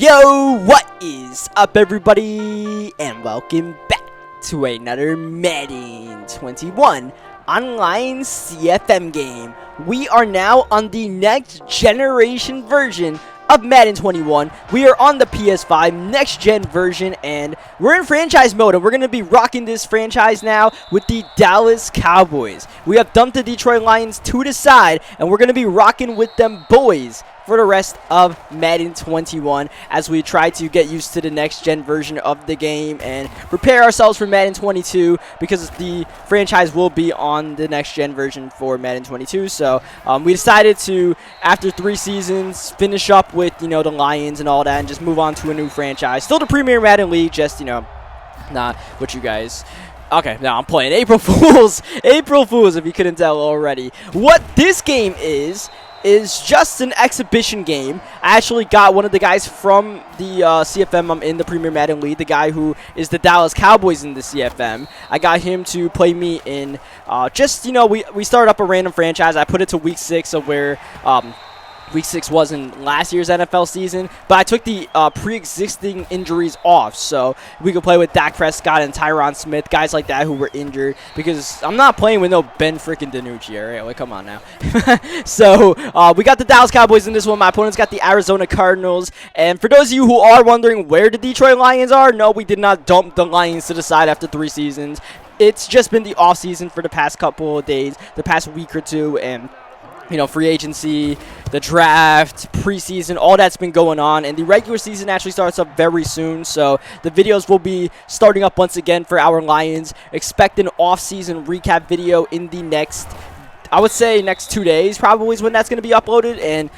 Yo, what is up, everybody, and welcome back to another Madden 21 online CFM game. We are now on the next generation version of Madden 21. We are on the PS5 next gen version, and we're in franchise mode, and we're going to be rocking this franchise now with the Dallas Cowboys. We have dumped the Detroit Lions to the side, and we're going to be rocking with them boys for the rest of Madden 21 as we try to get used to the next gen version of the game and prepare ourselves for Madden 22, because the franchise will be on the next gen version for Madden 22. So we decided to, after 3 seasons, finish up with the Lions and all that and just move on to a new franchise. Still the Premier Madden League, just not what you guys. Okay, now I'm playing April Fools. April Fools, if you couldn't tell already. What this game is just an exhibition game. I actually got one of the guys from the CFM. I'm in the Premier Madden League, the guy who is the Dallas Cowboys in the CFM. I got him to play me in we started up a random franchise. I put it to week 6 of where Week 6 was in last year's NFL season, but I took the pre-existing injuries off, so we could play with Dak Prescott and Tyron Smith, guys like that who were injured, because I'm not playing with no Ben freaking DiNucci, alright? Like, come on now. So, we got the Dallas Cowboys in this one. My opponent's got the Arizona Cardinals, and for those of you who are wondering where the Detroit Lions are, no, we did not dump the Lions to the side after 3 seasons. It's just been the off-season for the past couple of days, the past week or two, and free agency, the draft, preseason, all that's been going on. And the regular season actually starts up very soon. So the videos will be starting up once again for our Lions. Expect an off-season recap video in the next, I would say, next 2 days probably is when that's going to be uploaded. And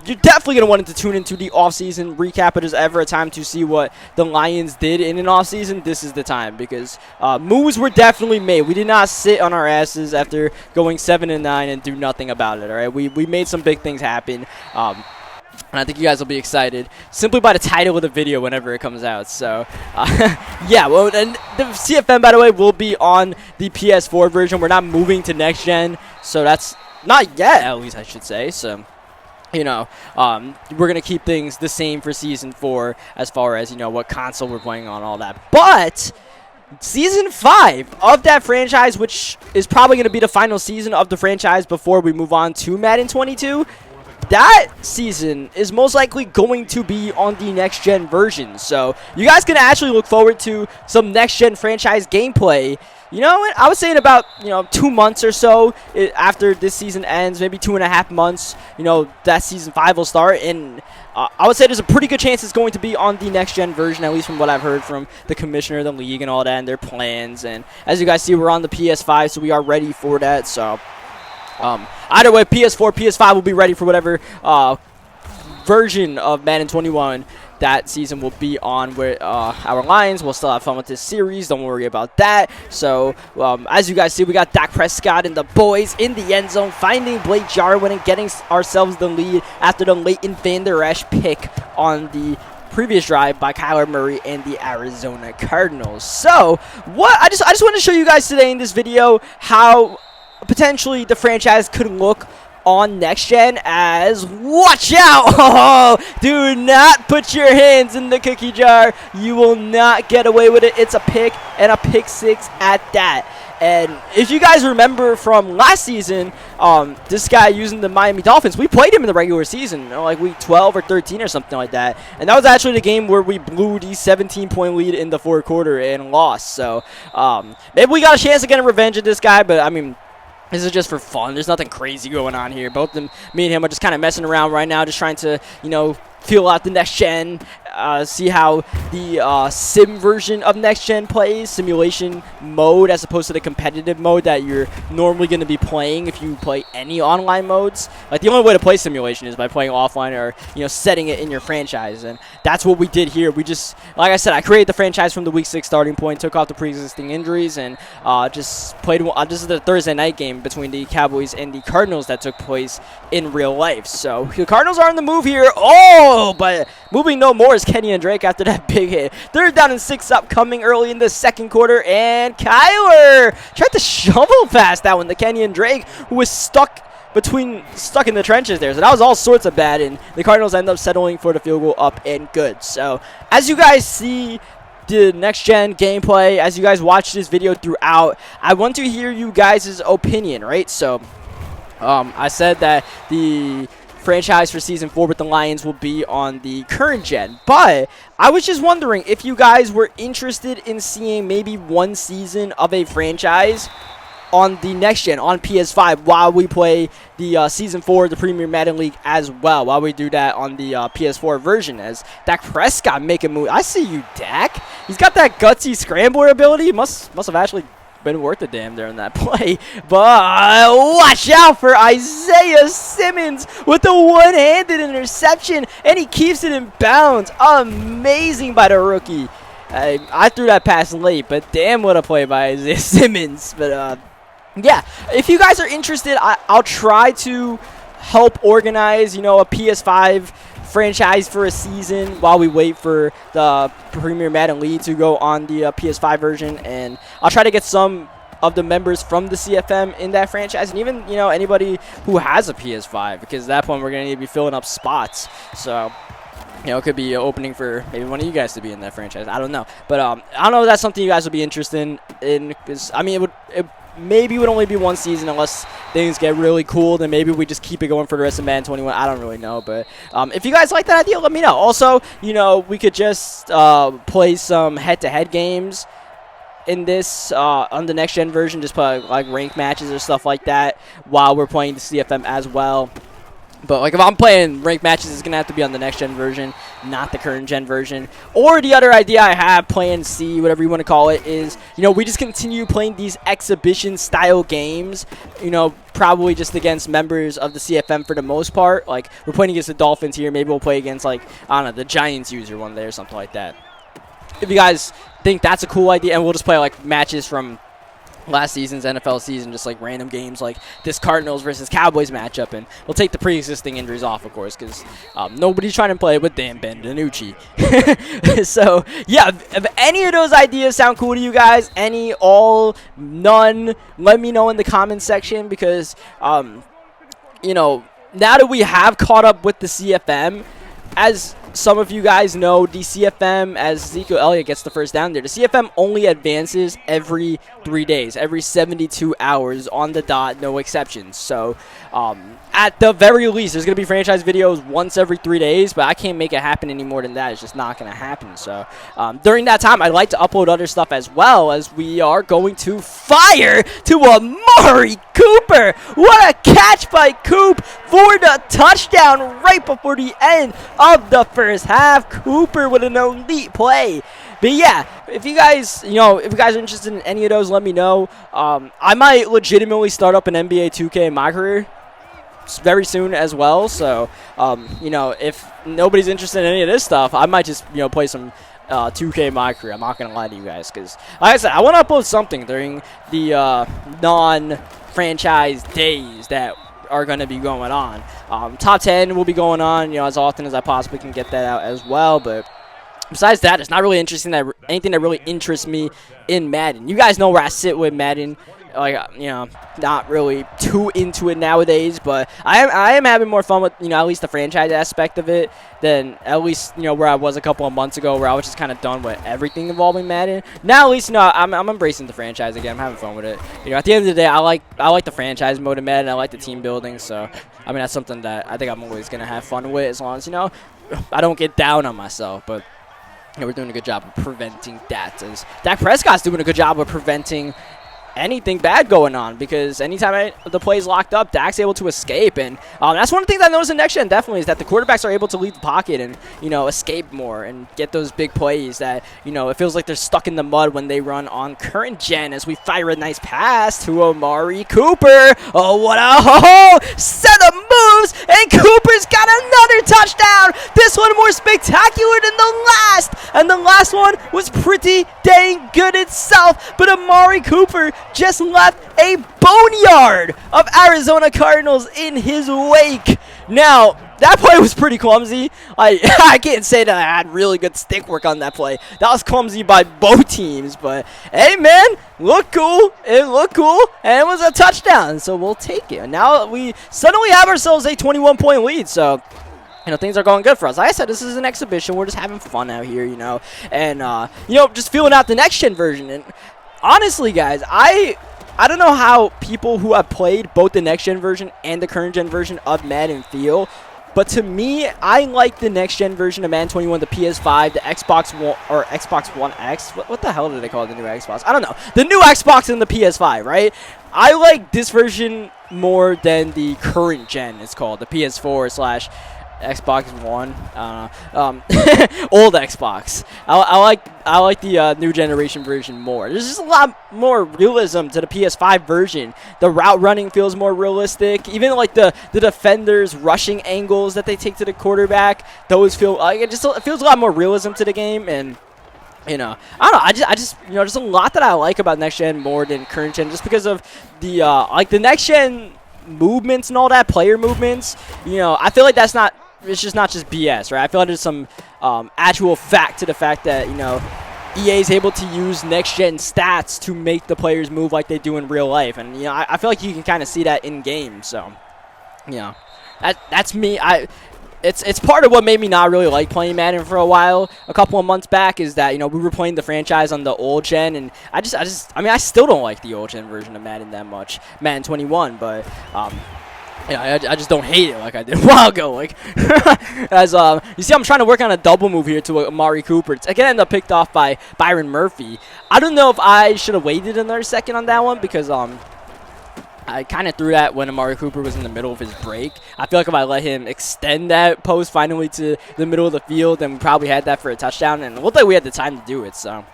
you're definitely going to want to tune into the off-season recap. If there's ever a time to see what the Lions did in an off-season, this is the time, because moves were definitely made. We did not sit on our asses after going 7-9 and do nothing about it, all right? We made some big things happen. And I think you guys will be excited simply by the title of the video whenever it comes out. So, yeah. Well, and the CFM, by the way, will be on the PS4 version. We're not moving to next gen, so that's not yet, at least I should say. So, we're gonna keep things the same for season 4 as far as what console we're playing on, all that. But Season 5 of that franchise, which is probably going to be the final season of the franchise before we move on to Madden 22, that season is most likely going to be on the next-gen version. So you guys can actually look forward to some next-gen franchise gameplay. I would say in about 2 months or so after this season ends, maybe 2.5 months, that Season 5 will start. And I would say there's a pretty good chance it's going to be on the next-gen version, at least from what I've heard from the commissioner of the league and all that and their plans. And as you guys see, we're on the PS5, so we are ready for that. So either way, PS4, PS5 will be ready for whatever version of Madden 21 that season will be on. Where our Lions will still have fun with this series. Don't worry about that. So as you guys see, we got Dak Prescott and the boys in the end zone, finding Blake Jarwin and getting ourselves the lead after the Leighton Vander Esch pick on the previous drive by Kyler Murray and the Arizona Cardinals. So what I just want to show you guys today in this video how potentially the franchise could look on next gen. As watch out, oh, do not put your hands in the cookie jar. You will not get away with it. It's a pick, and a pick 6 at that. And if you guys remember from last season, this guy using the Miami Dolphins, we played him in the regular season, like week 12 or 13 or something like that. And that was actually the game where we blew the 17-point lead in the 4th quarter and lost. So maybe we got a chance to get a revenge of this guy, but I mean, this is just for fun. There's nothing crazy going on here. Both them, me and him, are just kind of messing around right now, just trying to, feel out the next gen, see how the sim version of next gen plays, simulation mode as opposed to the competitive mode that you're normally going to be playing if you play any online modes. Like, the only way to play simulation is by playing offline or setting it in your franchise, and that's what we did here. We just, like I said, I created the franchise from the week 6 starting point, took off the pre-existing injuries, and just played. This is the Thursday night game between the Cowboys and the Cardinals that took place in real life. So the Cardinals are on the move here. But moving no more is Kenyon Drake after that big hit. 3rd down and 6 upcoming early in the 2nd quarter, and Kyler tried to shovel past that one. The Kenyon Drake, who was stuck stuck in the trenches there. So that was all sorts of bad, and the Cardinals end up settling for the field goal up and good. So as you guys see the next-gen gameplay, as you guys watch this video throughout, I want to hear you guys' opinion, right? So I said that the franchise for Season 4 with the Lions will be on the current gen, but I was just wondering if you guys were interested in seeing maybe one season of a franchise on the next gen, on PS5, while we play the Season 4 of the Premier Madden League as well, while we do that on the PS4 version, as Dak Prescott make a move. I see you, Dak. He's got that gutsy scrambler ability. Must have actually been worth a damn there in that play. But watch out for Isaiah Simmons with the one-handed interception, and he keeps it in bounds. Amazing by the rookie. I threw that pass late, but damn, what a play by Isaiah Simmons. But yeah, if you guys are interested, I'll try to help organize, a PS5 franchise for a season while we wait for the Premier Madden League to go on the PS5 version, and I'll try to get some of the members from the CFM in that franchise, and even anybody who has a PS5, because at that point we're gonna need to be filling up spots. So it could be an opening for maybe one of you guys to be in that franchise. I don't know, but I don't know if that's something you guys would be interested in, because I mean maybe it would only be one season unless things get really cool. Then maybe we just keep it going for the rest of Madden 21. I don't really know. But if you guys like that idea, let me know. Also, we could just play some head-to-head games in this on the next-gen version. Just play like ranked matches or stuff like that while we're playing the CFM as well. But like if I'm playing ranked matches, it's gonna have to be on the next gen version, not the current gen version. Or the other idea I have, Plan C, whatever you want to call it, is we just continue playing these exhibition style games. Probably just against members of the CFM for the most part. Like we're playing against the Dolphins here, maybe we'll play against like I don't know, the Giants user one day or something like that. If you guys think that's a cool idea, and we'll just play like matches from last season's NFL season, just like random games like this Cardinals versus Cowboys matchup, and we'll take the pre-existing injuries off, of course, because nobody's trying to play with Dan Ben DiNucci. So yeah, if any of those ideas sound cool to you guys, any, all, none, let me know in the comments section, because now that we have caught up with the CFM, as some of you guys know, the CFM, as Ezekiel Elliott gets the first down there, the CFM only advances every 3 days, every 72 hours on the dot, no exceptions. So at the very least, there's going to be franchise videos once every 3 days, but I can't make it happen any more than that. It's just not going to happen. So during that time, I'd like to upload other stuff as well, as we are going to fire to Amari Cooper. What a catch by Coop for the touchdown right before the end of the first half. Cooper with an elite play. But yeah, if you guys, if you guys are interested in any of those, let me know. I might legitimately start up an NBA 2K in my career very soon as well. So, if nobody's interested in any of this stuff, I might just, play some 2K in my career. I'm not going to lie to you guys, because, like I said, I want to upload something during the non-franchise days that are going to be going on. Top 10 will be going on, as often as I possibly can get that out as well. But besides that, it's not really interesting anything that really interests me in Madden. You guys know where I sit with Madden. Like, not really too into it nowadays, but I am having more fun with, at least the franchise aspect of it than at least, where I was a couple of months ago, where I was just kind of done with everything involving Madden. Now, at least, I'm embracing the franchise again. I'm having fun with it. At the end of the day, I like the franchise mode of Madden. I like the team building, so, I mean, that's something that I think I'm always going to have fun with, as long as, I don't get down on myself, but we're doing a good job of preventing that. As Dak Prescott's doing a good job of preventing anything bad going on, because anytime the play's locked up, Dak's able to escape, and that's one of the things I noticed in next gen definitely, is that the quarterbacks are able to leave the pocket and escape more and get those big plays that it feels like they're stuck in the mud when they run on current gen. As we fire a nice pass to Amari Cooper. Oh, what a set of moves, and Cooper's got another touchdown. This one more spectacular than the last, and the last one was pretty dang good itself, but Amari Cooper just left a boneyard of Arizona Cardinals in his wake. Now, that play was pretty clumsy. I can't say that I had really good stick work on that play. That was clumsy by both teams, but hey, man, looked cool. It looked cool, and it was a touchdown, so we'll take it. And now we suddenly have ourselves a 21-point lead, so things are going good for us. Like I said, this is an exhibition. We're just having fun out here, and, just feeling out the next-gen version. And honestly, guys, I don't know how people who have played both the next-gen version and the current-gen version of Madden feel, but to me, I like the next-gen version of Madden 21, the PS5, the Xbox One, or Xbox One X. What the hell do they call the new Xbox? I don't know. The new Xbox and the PS5, right? I like this version more than the current gen, it's called, the PS4 / Xbox One, old Xbox. I like the new generation version more. There's just a lot more realism to the PS5 version. The route running feels more realistic. Even like the defenders' rushing angles that they take to the quarterback, those feel like it feels a lot more realism to the game. And I don't know. I just there's a lot that I like about next gen more than current gen, just because of the the next gen movements and all that, player movements. I feel like it's just not just BS, right? I feel like there's some actual fact to the fact that, EA is able to use next-gen stats to make the players move like they do in real life. And, I feel like you can kind of see that in-game. So, that's me. It's part of what made me not really like playing Madden for a while. A couple of months back is that, we were playing the franchise on the old gen. And I still don't like the old gen version of Madden that much, Madden 21. But, I just don't hate it like I did a while ago. Like, as you see, I'm trying to work on a double move here to Amari Cooper. It's again ended up picked off by Byron Murphy. I don't know if I should have waited another second on that one, because I kind of threw that when Amari Cooper was in the middle of his break. I feel like if I let him extend that post finally to the middle of the field, then we probably had that for a touchdown. And it looked like we had the time to do it. So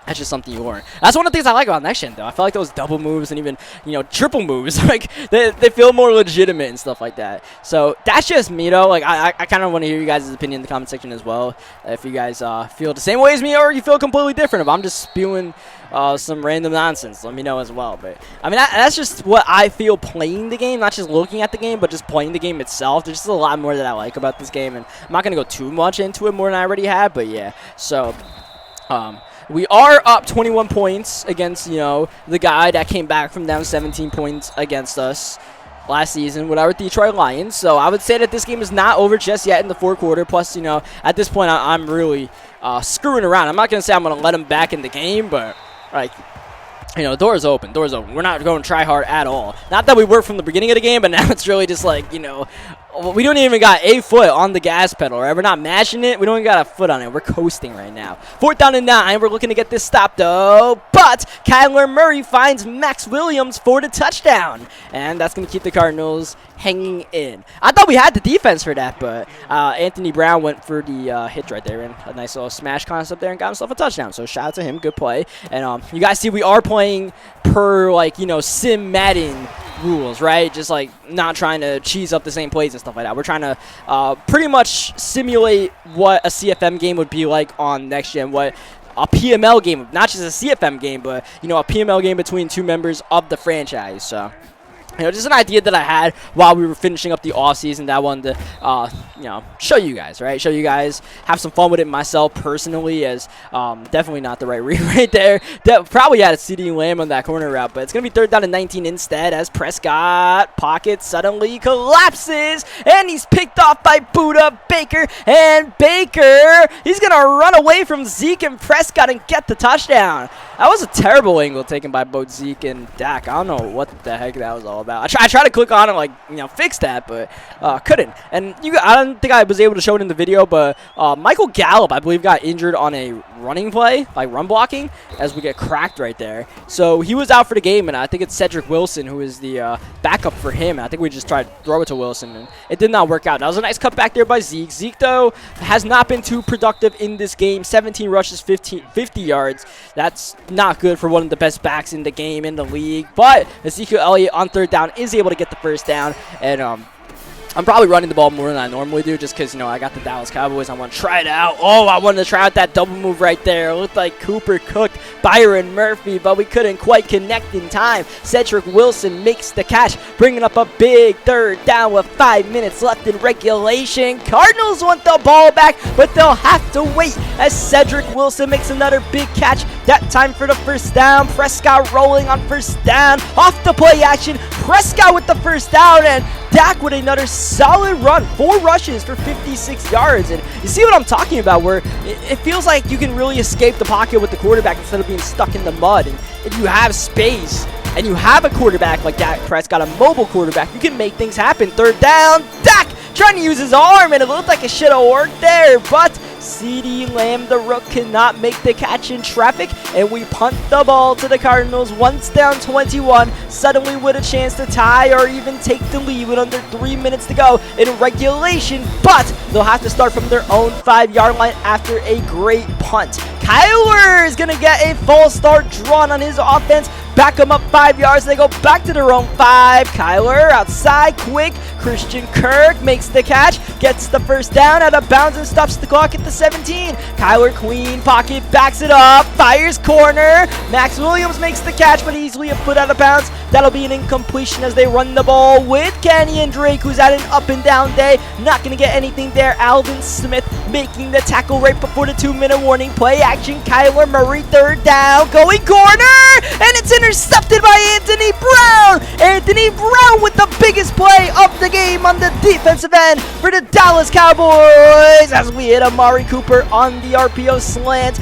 that's just something you learn. That's one of the things I like about next gen, though. I feel like those double moves and even, triple moves, like, they feel more legitimate and stuff like that. So that's just me, though. Like, I kind of want to hear you guys' opinion in the comment section as well. If you guys feel the same way as me, or you feel completely different. If I'm just spewing some random nonsense, let me know as well. But, that's just what I feel playing the game, not just looking at the game, but just playing the game itself. There's just a lot more that I like about this game, and I'm not going to go too much into it more than I already have, but yeah. So, we are up 21 points against, the guy that came back from down 17 points against us last season with our Detroit Lions. So I would say that this game is not over just yet in the fourth quarter. Plus, at this point, I'm really screwing around. I'm not going to say I'm going to let him back in the game, but, like, doors open. We're not going to try hard at all. Not that we were from the beginning of the game, but now it's really just like, we don't even got a foot on the gas pedal, right? We're not mashing it. We don't even got a foot on it. We're coasting right now. 4th down and 9. We're looking to get this stop, though. But Kyler Murray finds Max Williams for the touchdown. And that's going to keep the Cardinals hanging in. I thought we had the defense for that, but Anthony Brown went for the hit right there, and a nice little smash concept there, and got himself a touchdown. So shout out to him. Good play. And you guys see we are playing per, Sim Madden rules, right? Just not trying to cheese up the same plays and stuff like that. We're trying to pretty much simulate what a CFM game would be like on next gen, what a PML game, not just a CFM game, but a PML game between two members of the franchise. So just an idea that I had while we were finishing up the offseason that I wanted to, show you guys, right? Show you guys, have some fun with it myself personally, as definitely not the right read right there. Probably had a CD Lamb on that corner route, but it's going to be 3rd down and 19 instead, as Prescott pocket suddenly collapses, and he's picked off by Buda Baker, and Baker, he's going to run away from Zeke and Prescott and get the touchdown. That was a terrible angle taken by both Zeke and Dak. I don't know what the heck that was all about. I tried to click on it, fix that, but couldn't. And I don't think I was able to show it in the video, but Michael Gallup, I believe, got injured on a running play, run blocking, as we get cracked right there. So he was out for the game, and I think it's Cedric Wilson who is the backup for him. And I think we just tried to throw it to Wilson, and it did not work out. That was a nice cut back there by Zeke. Zeke, though, has not been too productive in this game. 17 rushes, 50 yards. That's not good for one of the best backs in the game, in the league. But Ezekiel Elliott on 3rd down is able to get the first down, and I'm probably running the ball more than I normally do just because, you know, I got the Dallas Cowboys. I want to try it out. Oh, I wanted to try out that double move right there. It looked like Cooper cooked Byron Murphy, but we couldn't quite connect in time. Cedric Wilson makes the catch, bringing up a big third down with 5 minutes left in regulation. Cardinals want the ball back, but they'll have to wait as Cedric Wilson makes another big catch, that time for the first down. Prescott rolling on first down. Off the play action. Prescott with the first down, and Dak with another solid run, 4 rushes for 56 yards. And you see what I'm talking about, where it feels like you can really escape the pocket with the quarterback instead of being stuck in the mud. And if you have space and you have a quarterback like Dak Prescott, a mobile quarterback, you can make things happen. Third down, Dak trying to use his arm, and it looked like it should have worked there, but CeeDee Lamb, the rook, cannot make the catch in traffic, and we punt the ball to the Cardinals. Once down 21, suddenly with a chance to tie or even take the lead with under 3 minutes to go in regulation, but they'll have to start from their own 5-yard line after a great punt. Kyler is going to get a false start drawn on his offense. Back them up 5 yards. They go back to their own 5. Kyler outside, quick. Christian Kirk makes the catch, gets the first down out of bounds and stops the clock at the 17. Kyler clean pocket, backs it up, fires corner. Max Williams makes the catch, but easily a foot out of bounds. That'll be an incompletion as they run the ball with Kenyon Drake, who's had an up and down day. Not going to get anything there. Alvin Smith making the tackle right before the 2-minute warning. Play action, Kyler Murray, third down, going corner, and it's intercepted by Anthony Brown. Anthony Brown with the biggest play of the game on the defensive end for the Dallas Cowboys as we hit Amari Cooper on the RPO slant.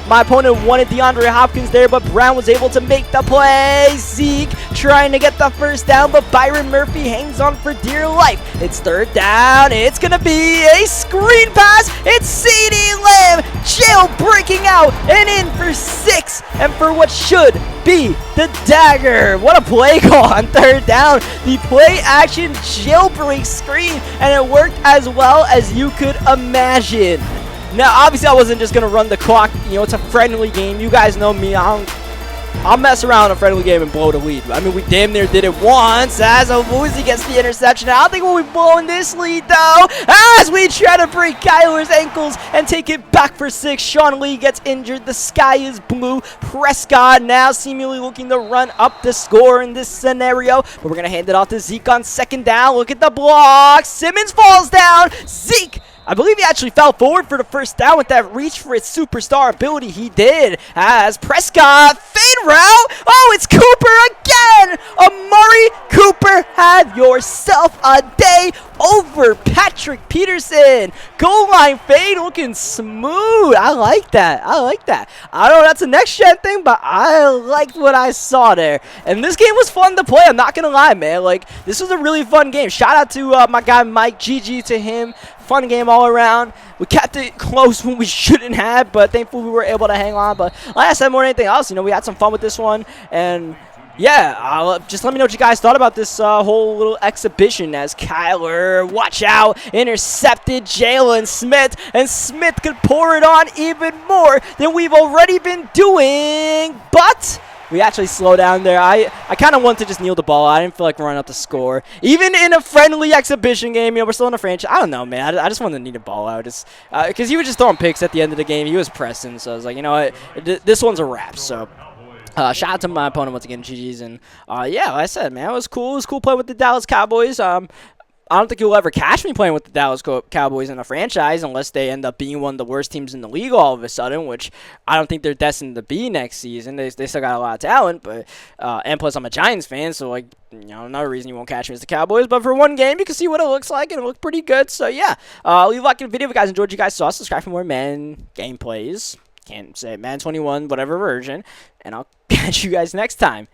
My opponent wanted DeAndre Hopkins there, but Brown was able to make the play. Zeke trying to get the first down, but Byron Murphy hangs on for dear life. It's third down. It's going to be a screen pass. It's CeeDee Lamb jailbreaking out and in for 6, and for what should be the dagger. What a play call on third down. The play action jailbreak screen, and it worked as well as you could imagine. Now, obviously, I wasn't just going to run the clock. You know, it's a friendly game. You guys know me. I'll mess around in a friendly game and blow the lead. I mean, we damn near did it once as Obuzi gets the interception. I don't think we'll be blowing this lead, though, as we try to break Kyler's ankles and take it back for 6. Sean Lee gets injured. The sky is blue. Prescott now seemingly looking to run up the score in this scenario, but we're going to hand it off to Zeke on second down. Look at the block. Simmons falls down. Zeke, I believe he actually fell forward for the first down with that reach for his superstar ability. He did, as Prescott fade route. Oh, it's Cooper again. Amari Cooper, have yourself a day over Patrick Peterson. Goal line fade looking smooth. I like that. I like that. I don't know if that's a next-gen thing, but I liked what I saw there. And this game was fun to play. I'm not going to lie, man. Like, this was a really fun game. Shout out to my guy Mike. GG to him. Fun game all around. We kept it close when we shouldn't have, but thankfully we were able to hang on. But like I said, more than anything else, you know, we had some fun with this one. And yeah, just let me know what you guys thought about this whole little exhibition as Kyler, watch out, intercepted Jalen Smith, and Smith could pour it on even more than we've already been doing. But we actually slow down there. I kind of wanted to just kneel the ball. I didn't feel like running out the score. Even in a friendly exhibition game, you know, we're still in a franchise. I don't know, man. I just wanted to kneel the ball out. Just because he was just throwing picks at the end of the game. He was pressing, so I was like, you know what, this one's a wrap. So shout out to my opponent once again, GG's. And yeah, like I said, man, it was cool. It was cool playing with the Dallas Cowboys. I don't think you'll ever catch me playing with the Dallas Cowboys in a franchise unless they end up being one of the worst teams in the league all of a sudden, which I don't think they're destined to be next season. They still got a lot of talent, but and plus I'm a Giants fan, so like, you know, another reason you won't catch me is the Cowboys. But for one game, you can see what it looks like, and it looked pretty good. So yeah, leave a like in the video if you guys enjoyed. You guys saw, subscribe for more Madden gameplays. Can't say Madden 21, whatever version, and I'll catch you guys next time.